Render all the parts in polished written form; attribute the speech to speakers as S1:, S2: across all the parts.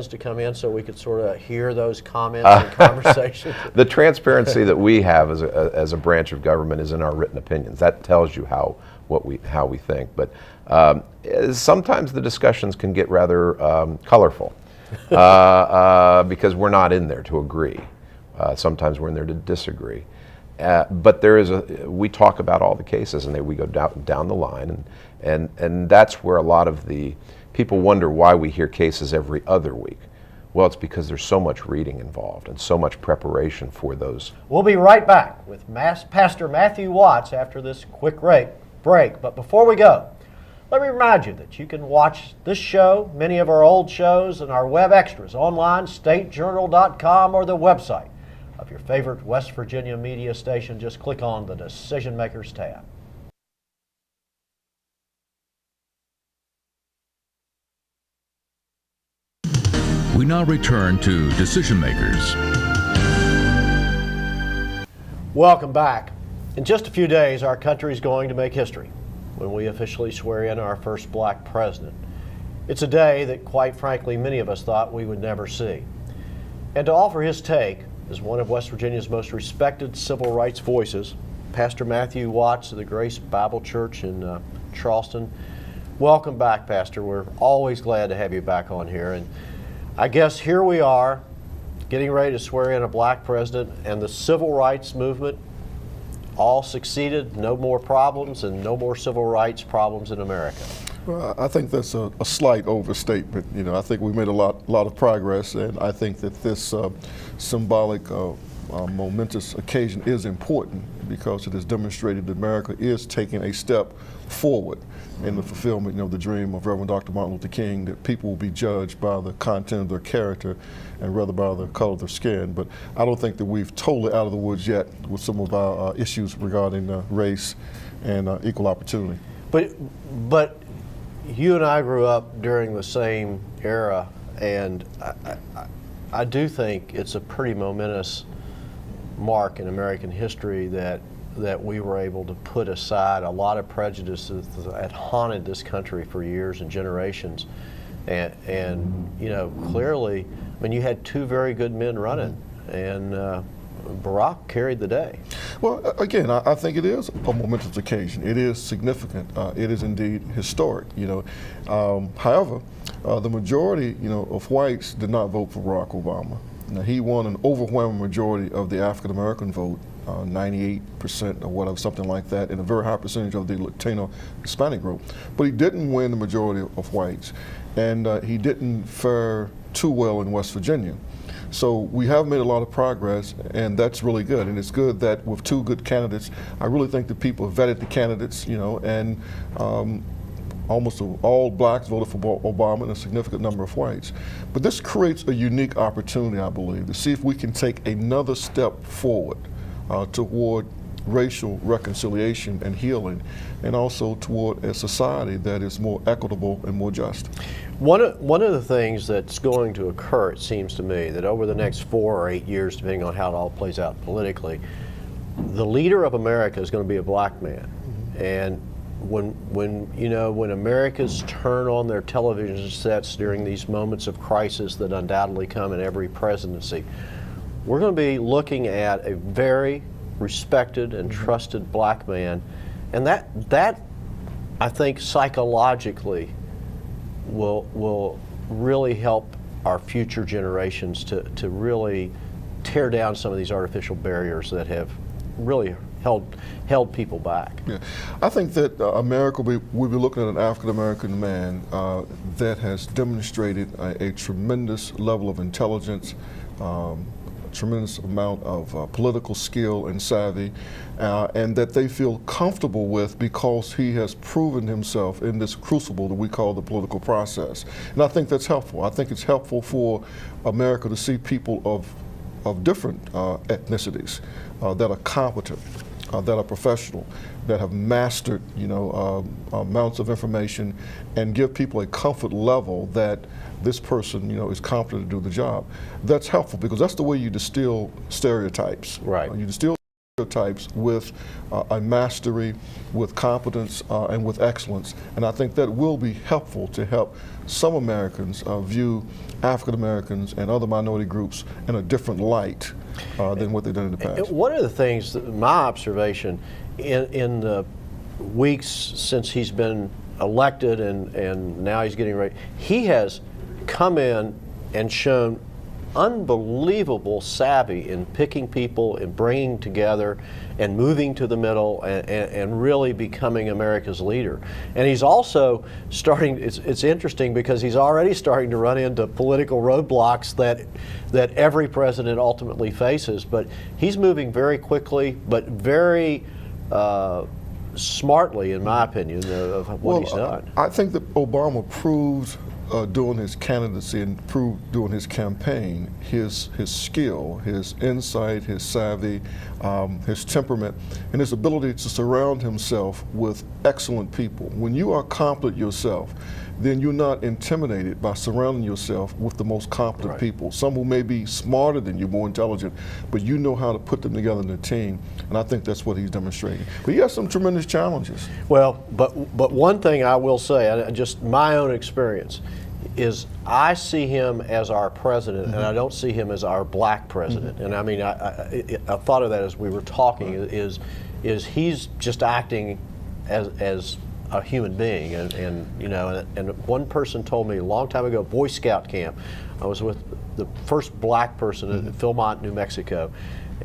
S1: to come in so we could sort of hear those comments and conversations?
S2: The transparency that we have as a branch of government is in our written opinions. That tells you how we think. But sometimes the discussions can get rather colorful because we're not in there to agree. Sometimes we're in there to disagree. But we talk about all the cases, and we go down the line, and that's where a lot of the people wonder why we hear cases every other week. Well, it's because there's so much reading involved and so much preparation for those.
S1: We'll be right back with Pastor Matthew Watts after this quick break. But before we go, let me remind you that you can watch this show, many of our old shows, and our web extras online, statejournal.com, or the website of your favorite West Virginia media station. Just click on the Decision Makers tab.
S3: We now return to Decision Makers.
S1: Welcome back. In just a few days, our country is going to make history when we officially swear in our first black president. It's a day that, quite frankly, many of us thought we would never see. And to offer his take is one of West Virginia's most respected civil rights voices, Pastor Matthew Watts of the Grace Bible Church in Charleston. Welcome back, Pastor. We're always glad to have you back on here. And I guess here we are, getting ready to swear in a black president, and the civil rights movement all succeeded, no more problems, and no more civil rights problems in America.
S4: Well, I think that's a slight overstatement. You know, I think we made a lot of progress, and I think that this symbolic, momentous occasion is important because it has demonstrated that America is taking a step forward in the fulfillment of the dream of Reverend Dr. Martin Luther King, that people will be judged by the content of their character and rather by the color of their skin. But I don't think that we've totally out of the woods yet with some of our issues regarding race and equal opportunity.
S1: But you and I grew up during the same era, and I do think it's a pretty momentous mark in American history that we were able to put aside a lot of prejudices that had haunted this country for years and generations. And you know, clearly, I mean, you had two very good men running, and Barack carried the day.
S4: Well, again, I think it is a momentous occasion. It is significant. It is indeed historic. You know, however, the majority, you know, of whites did not vote for Barack Obama. Now, he won an overwhelming majority of the African American vote, 98% or whatever, something like that, and a very high percentage of the Latino Hispanic group. But he didn't win the majority of whites, and he didn't fare too well in West Virginia. So we have made a lot of progress, and that's really good. And it's good that with two good candidates, I really think the people have vetted the candidates, you know, and almost all blacks voted for Obama and a significant number of whites. But this creates a unique opportunity, I believe, to see if we can take another step forward toward racial reconciliation and healing, and also toward a society that is more equitable and more just.
S1: One of the things that's going to occur, it seems to me, that over the next 4 or 8 years, depending on how it all plays out politically, the leader of America is going to be a black man. Mm-hmm. And when Americans turn on their television sets during these moments of crisis that undoubtedly come in every presidency, we're going to be looking at a very respected and trusted black man, and that I think psychologically will really help our future generations to really tear down some of these artificial barriers that have really held people back.
S4: Yeah, I think that America we'll be looking at an African American man that has demonstrated a tremendous level of intelligence, tremendous amount of political skill and savvy, and that they feel comfortable with because he has proven himself in this crucible that we call the political process. And I think that's helpful. I think it's helpful for America to see people of different ethnicities that are competent, that are professional, that have mastered, you know, amounts of information, and give people a comfort level that this person, you know, is competent to do the job. That's helpful because that's the way you distill stereotypes.
S1: Right.
S4: You distill stereotypes with a mastery, with competence, and with excellence. And I think that will be helpful to help some Americans view African Americans and other minority groups in a different light than what they've done in the past.
S1: One of the things, my observation, in the weeks since he's been elected and now he's getting ready, he has come in and shown unbelievable savvy in picking people and bringing together and moving to the middle and really becoming America's leader. And he's also starting, it's interesting because he's already starting to run into political roadblocks that every president ultimately faces, but he's moving very quickly, but very smartly, in my opinion, of what he's done.
S4: I think that Obama proved during his candidacy and proved during his campaign his skill, his insight, his savvy, his temperament, and his ability to surround himself with excellent people. When you are competent yourself, then you're not intimidated by surrounding yourself with the most competent people. Some who may be smarter than you, more intelligent, but you know how to put them together in a team, and I think that's what he's demonstrating. But he has some tremendous challenges.
S1: Well, but one thing I will say, just my own experience, is I see him as our president, and I don't see him as our black president. And I mean, I thought of that as we were talking. Is he's just acting as a human being, and you know, and one person told me a long time ago, Boy Scout camp. I was with the first black person in Philmont, New Mexico,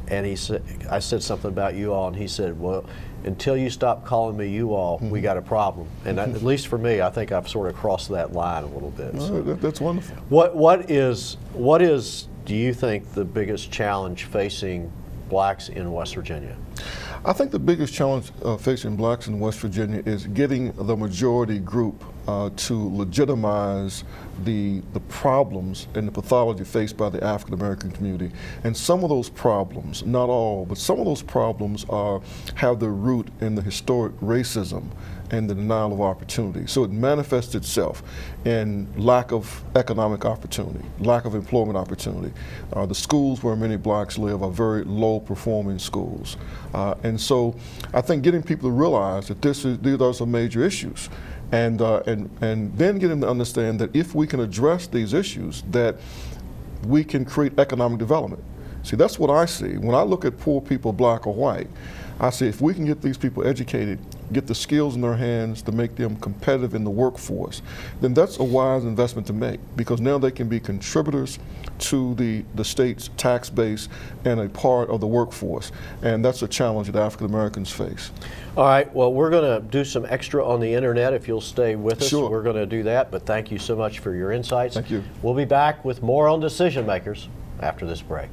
S1: and he said, I said something about you all, and he said, well, until you stop calling me you all, we got a problem. And at least for me, I think I've sort of crossed that line a little bit. So.
S4: That's wonderful.
S1: What is, do you think, the biggest challenge facing blacks in West Virginia?
S4: I think the biggest challenge facing blacks in West Virginia is getting the majority group to legitimize the problems and the pathology faced by the African American community. And some of those problems, not all, but some of those problems have their root in the historic racism and the denial of opportunity. So it manifests itself in lack of economic opportunity, lack of employment opportunity. The schools where many blacks live are very low performing schools. And so I think getting people to realize that these are some major issues, and then get them to understand that if we can address these issues, that we can create economic development. See, that's what I see. When I look at poor people, black or white, I see if we can get these people educated, get the skills in their hands to make them competitive in the workforce, then that's a wise investment to make, because now they can be contributors to the state's tax base and a part of the workforce. And that's a challenge that African Americans face.
S1: All right, well, we're going to do some extra on the internet if you'll stay with us.
S4: Sure.
S1: We're going to do that, but thank you so much for your insights.
S4: Thank you.
S1: We'll be back with more on Decision Makers after this break.